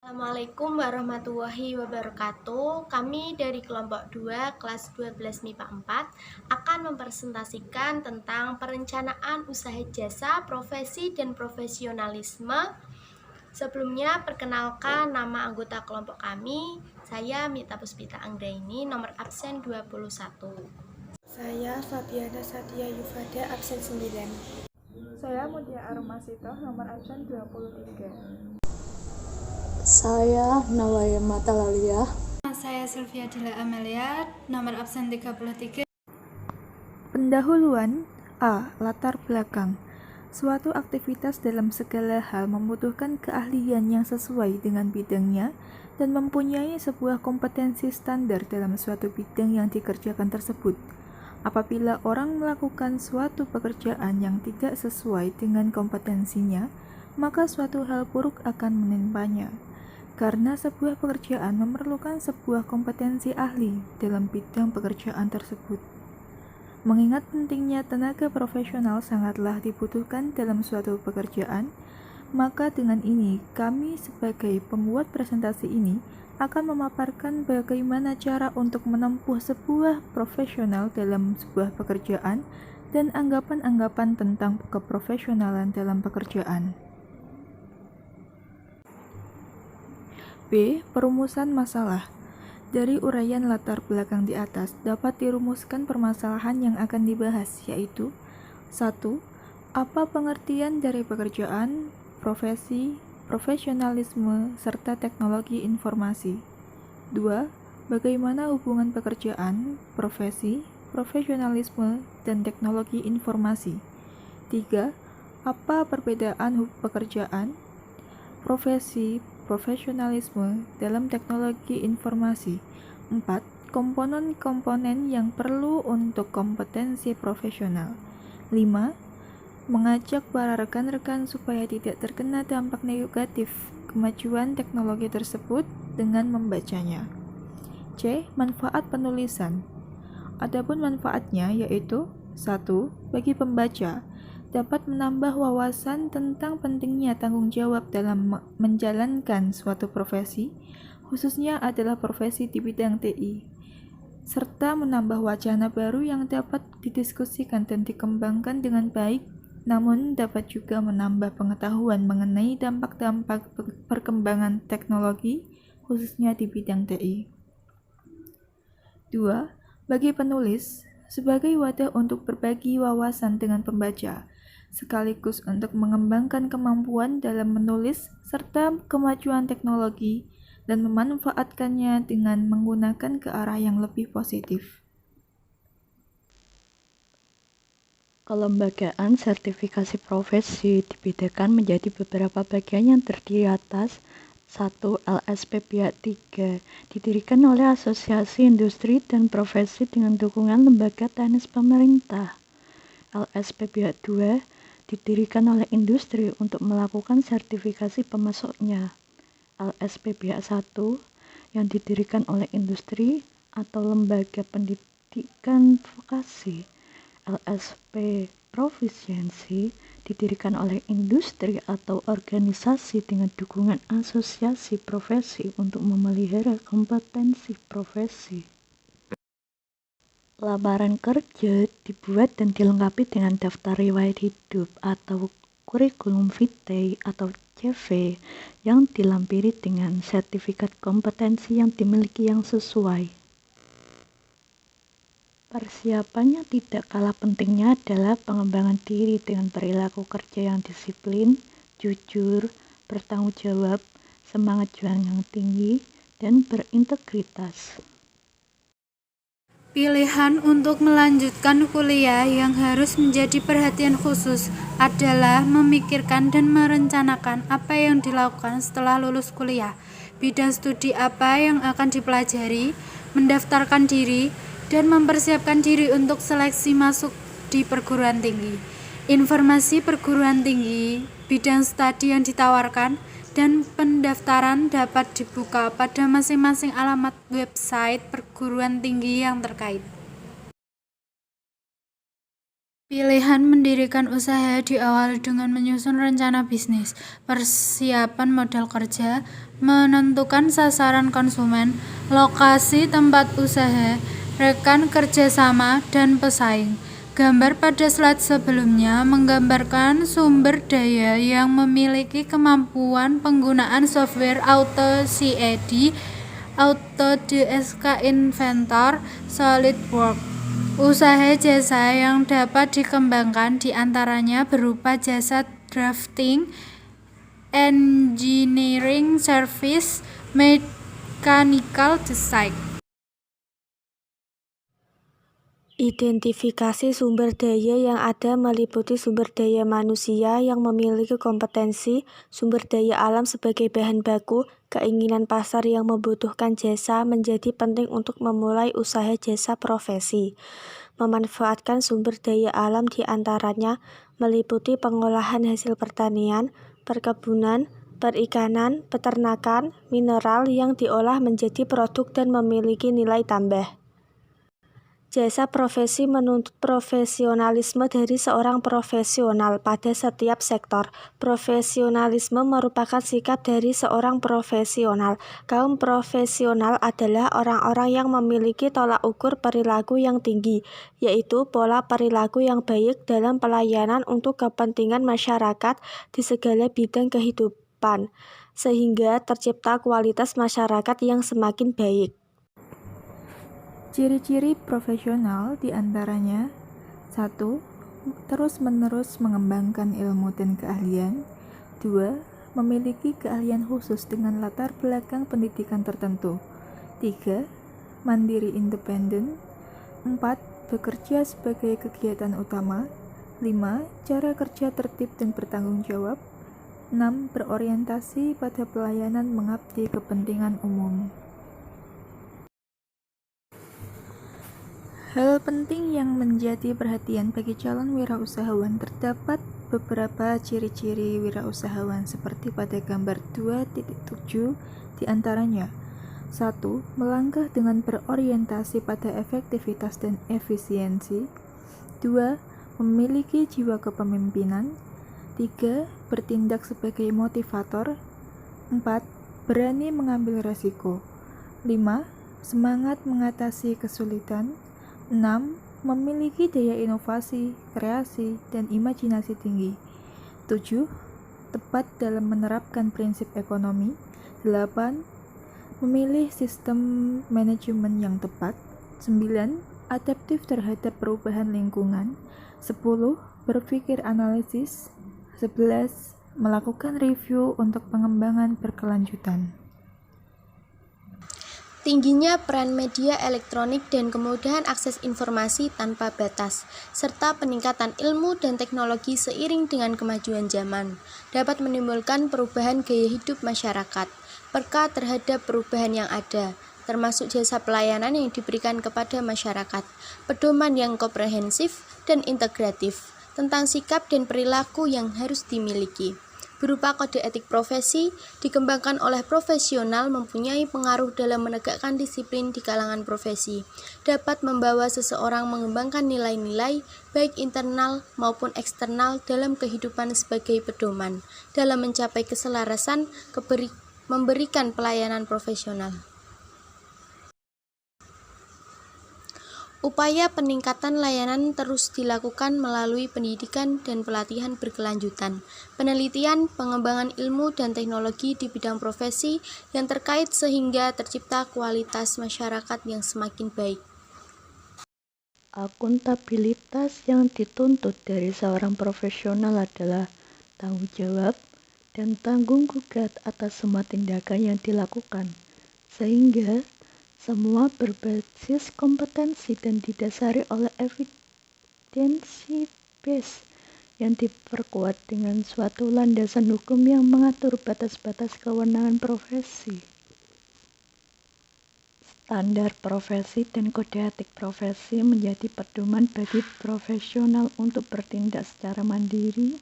Assalamualaikum warahmatullahi wabarakatuh. Kami dari kelompok 2 kelas 12 MIPA 4 akan mempresentasikan tentang perencanaan usaha jasa, profesi, dan profesionalisme. Sebelumnya, perkenalkan nama anggota kelompok kami. Saya Mita Puspita Anggraini, nomor absen 21. Saya Fabiana Satya Yufada, absen 9. Saya Mutia Aromasito, nomor absen 23. Saya Nawaya Matalalia. Saya Sylvia Dila Amelia, nomor absen 33. Pendahuluan A. Latar belakang. Suatu aktivitas dalam segala hal membutuhkan keahlian yang sesuai dengan bidangnya dan mempunyai sebuah kompetensi standar dalam suatu bidang yang dikerjakan tersebut. Apabila orang melakukan suatu pekerjaan yang tidak sesuai dengan kompetensinya, maka suatu hal buruk akan menimpanya. Karena sebuah pekerjaan memerlukan sebuah kompetensi ahli dalam bidang pekerjaan tersebut. Mengingat pentingnya tenaga profesional sangatlah dibutuhkan dalam suatu pekerjaan, maka dengan ini kami sebagai pembuat presentasi ini akan memaparkan bagaimana cara untuk menempuh sebuah profesional dalam sebuah pekerjaan dan anggapan-anggapan tentang keprofesionalan dalam pekerjaan. B. Perumusan masalah. Dari uraian latar belakang di atas dapat dirumuskan permasalahan yang akan dibahas, yaitu 1. Apa pengertian dari pekerjaan, profesi, profesionalisme, serta teknologi informasi. 2. Bagaimana hubungan pekerjaan, profesi, profesionalisme, dan teknologi informasi. 3. Apa perbedaan pekerjaan, profesi, profesionalisme dalam teknologi informasi. 4. Komponen-komponen yang perlu untuk kompetensi profesional. 5. Mengajak para rekan-rekan supaya tidak terkena dampak negatif kemajuan teknologi tersebut dengan membacanya. C. Manfaat penulisan. Adapun manfaatnya yaitu 1. Bagi pembaca, dapat menambah wawasan tentang pentingnya tanggung jawab dalam menjalankan suatu profesi, khususnya adalah profesi di bidang TI, serta menambah wacana baru yang dapat didiskusikan dan dikembangkan dengan baik, namun dapat juga menambah pengetahuan mengenai dampak-dampak perkembangan teknologi, khususnya di bidang TI. 2. Bagi penulis, sebagai wadah untuk berbagi wawasan dengan pembaca, sekaligus untuk mengembangkan kemampuan dalam menulis serta kemajuan teknologi dan memanfaatkannya dengan menggunakan ke arah yang lebih positif. Kelembagaan sertifikasi profesi dibedakan menjadi beberapa bagian yang terdiri atas 1. LSP pihak 3 didirikan oleh Asosiasi Industri dan Profesi dengan dukungan lembaga teknis pemerintah. LSP pihak 2 didirikan oleh industri untuk melakukan sertifikasi pemasoknya. LSP pihak 1 yang didirikan oleh industri atau lembaga pendidikan vokasi. LSP Profisiensi didirikan oleh industri atau organisasi dengan dukungan asosiasi profesi untuk memelihara kompetensi profesi. Lamaran kerja dibuat dan dilengkapi dengan daftar riwayat hidup atau kurikulum vitae atau CV yang dilampiri dengan sertifikat kompetensi yang dimiliki yang sesuai. Persiapannya tidak kalah pentingnya adalah pengembangan diri dengan perilaku kerja yang disiplin, jujur, bertanggung jawab, semangat juang yang tinggi, dan berintegritas. Pilihan untuk melanjutkan kuliah yang harus menjadi perhatian khusus adalah memikirkan dan merencanakan apa yang dilakukan setelah lulus kuliah, bidang studi apa yang akan dipelajari, mendaftarkan diri, dan mempersiapkan diri untuk seleksi masuk di perguruan tinggi. Informasi perguruan tinggi, bidang studi yang ditawarkan, dan pendaftaran dapat dibuka pada masing-masing alamat website perguruan tinggi yang terkait. Pilihan mendirikan usaha diawali dengan menyusun rencana bisnis, persiapan modal kerja, menentukan sasaran konsumen, lokasi tempat usaha, rekan kerjasama, dan pesaing. Gambar pada slide sebelumnya menggambarkan sumber daya yang memiliki kemampuan penggunaan software AutoCAD, Autodesk Inventor, SolidWorks. Usaha jasa yang dapat dikembangkan diantaranya berupa jasa drafting, engineering service, mechanical design. Identifikasi sumber daya yang ada meliputi sumber daya manusia yang memiliki kompetensi, sumber daya alam sebagai bahan baku, keinginan pasar yang membutuhkan jasa menjadi penting untuk memulai usaha jasa profesi. Memanfaatkan sumber daya alam diantaranya meliputi pengolahan hasil pertanian, perkebunan, perikanan, peternakan, mineral yang diolah menjadi produk dan memiliki nilai tambah. Jasa profesi menuntut profesionalisme dari seorang profesional pada setiap sektor. Profesionalisme merupakan sikap dari seorang profesional. Kaum profesional adalah orang-orang yang memiliki tolak ukur perilaku yang tinggi, yaitu pola perilaku yang baik dalam pelayanan untuk kepentingan masyarakat di segala bidang kehidupan, sehingga tercipta kualitas masyarakat yang semakin baik. Ciri-ciri profesional diantaranya 1. Terus-menerus mengembangkan ilmu dan keahlian. 2. Memiliki keahlian khusus dengan latar belakang pendidikan tertentu. 3. Mandiri independen. 4. Bekerja sebagai kegiatan utama. 5. Cara kerja tertib dan bertanggung jawab. 6. Berorientasi pada pelayanan mengabdi kepentingan umum. Hal penting yang menjadi perhatian bagi calon wirausahawan terdapat beberapa ciri-ciri wirausahawan seperti pada gambar 2.7 diantaranya. 1. Melangkah dengan berorientasi pada efektivitas dan efisiensi. 2. Memiliki jiwa kepemimpinan. 3. Bertindak sebagai motivator. 4. Berani mengambil resiko. 5. Semangat mengatasi kesulitan. 6. Memiliki daya inovasi, kreasi, dan imajinasi tinggi. 7. Tepat dalam menerapkan prinsip ekonomi. 8. Memilih sistem manajemen yang tepat. 9. Adaptif terhadap perubahan lingkungan. 10. Berpikir analisis. 11. Melakukan review untuk pengembangan berkelanjutan. Tingginya peran media elektronik dan kemudahan akses informasi tanpa batas, serta peningkatan ilmu dan teknologi seiring dengan kemajuan zaman, dapat menimbulkan perubahan gaya hidup masyarakat, peka terhadap perubahan yang ada, termasuk jasa pelayanan yang diberikan kepada masyarakat, pedoman yang komprehensif dan integratif, tentang sikap dan perilaku yang harus dimiliki. Berupa kode etik profesi, dikembangkan oleh profesional mempunyai pengaruh dalam menegakkan disiplin di kalangan profesi, dapat membawa seseorang mengembangkan nilai-nilai, baik internal maupun eksternal dalam kehidupan sebagai pedoman, dalam mencapai keselarasan, memberikan pelayanan profesional. Upaya peningkatan layanan terus dilakukan melalui pendidikan dan pelatihan berkelanjutan, penelitian, pengembangan ilmu dan teknologi di bidang profesi yang terkait sehingga tercipta kualitas masyarakat yang semakin baik. Akuntabilitas yang dituntut dari seorang profesional adalah tanggung jawab dan tanggung gugat atas semua tindakan yang dilakukan, sehingga semua berbasis kompetensi dan didasari oleh evidensi base yang diperkuat dengan suatu landasan hukum yang mengatur batas-batas kewenangan profesi. Standar profesi dan kode etik profesi menjadi pedoman bagi profesional untuk bertindak secara mandiri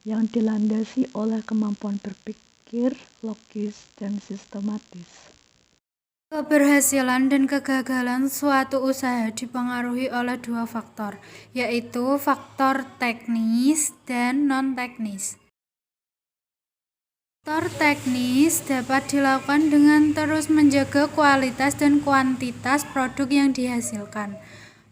yang dilandasi oleh kemampuan berpikir logis dan sistematis. Keberhasilan dan kegagalan suatu usaha dipengaruhi oleh dua faktor, yaitu faktor teknis dan non-teknis. Faktor teknis dapat dilakukan dengan terus menjaga kualitas dan kuantitas produk yang dihasilkan.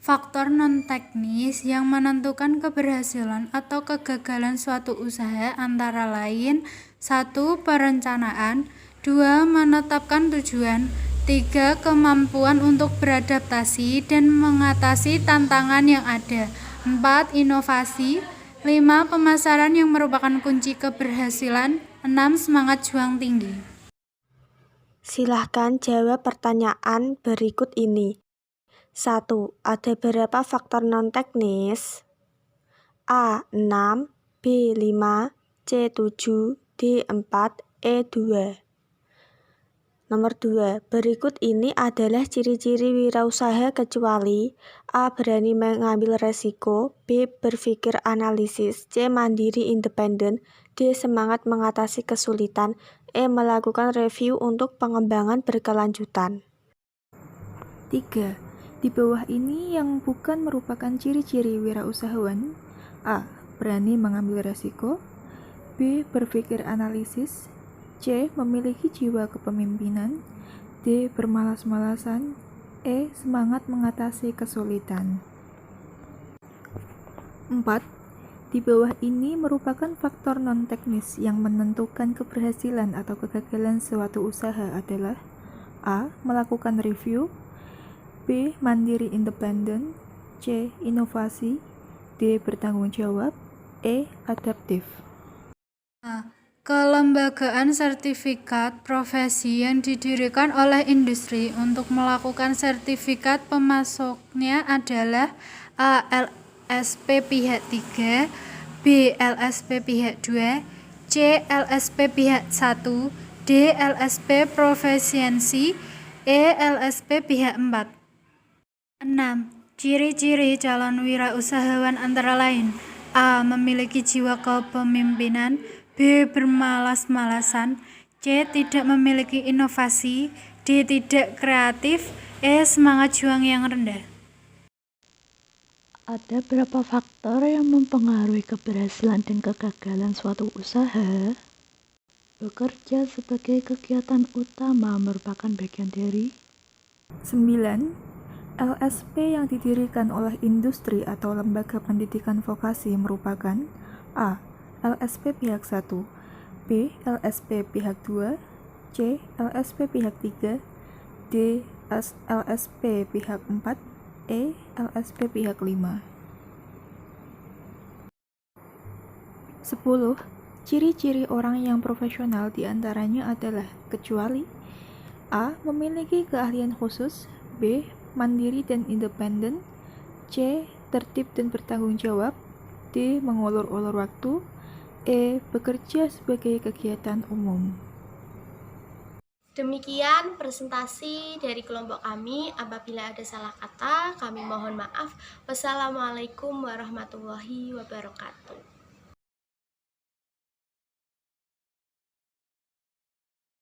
Faktor non-teknis yang menentukan keberhasilan atau kegagalan suatu usaha antara lain 1. Perencanaan 2. Menetapkan tujuan 3. Kemampuan untuk beradaptasi dan mengatasi tantangan yang ada 4. Inovasi 5. Pemasaran yang merupakan kunci keberhasilan 6. Semangat juang tinggi. Silahkan jawab pertanyaan berikut ini. 1. Ada berapa faktor non-teknis? A. 6, B. 5, C. 7, D. 4, E. 2. Nomor 2. Berikut ini adalah ciri-ciri wirausaha kecuali A. Berani mengambil resiko, B. Berpikir analisis, C. Mandiri independen, D. Semangat mengatasi kesulitan, E. Melakukan review untuk pengembangan berkelanjutan. 3. Di bawah ini yang bukan merupakan ciri-ciri wirausahawan: A. Berani mengambil resiko, B. Berpikir analisis, C. Memiliki jiwa kepemimpinan, D. Bermalas-malasan, E. Semangat mengatasi kesulitan. 4. Di bawah ini merupakan faktor non-teknis yang menentukan keberhasilan atau kegagalan suatu usaha adalah A. Melakukan review, B. Mandiri independen, C. Inovasi, D. Bertanggung jawab, E. Adaptif. Kelembagaan sertifikat profesi yang didirikan oleh industri untuk melakukan sertifikat pemasoknya adalah A. LSP pihak 3, B. LSP pihak 2, C. LSP pihak 1, D. LSP profesiensi, E. LSP pihak 4. 6. Ciri-ciri calon wirausahawan antara lain: A. Memiliki jiwa kepemimpinan, B. Bermalas-malasan, C. Tidak memiliki inovasi, D. Tidak kreatif, E. Semangat juang yang rendah. Ada berapa faktor yang mempengaruhi keberhasilan dan kegagalan suatu usaha? Bekerja sebagai kegiatan utama merupakan bagian dari 9. LSP yang didirikan oleh industri atau lembaga pendidikan vokasi merupakan A. LSP pihak 1, B. LSP pihak 2, C. LSP pihak 3, D. LSP pihak 4, E. LSP pihak 5. 10. Ciri-ciri orang yang profesional diantaranya adalah kecuali A. Memiliki keahlian khusus, B. Mandiri dan independen, C. Tertib dan bertanggung jawab, D. Mengulur-ulur waktu, E. Bekerja sebagai kegiatan umum. Demikian presentasi dari kelompok kami. Apabila ada salah kata, kami mohon maaf. Wassalamualaikum warahmatullahi wabarakatuh.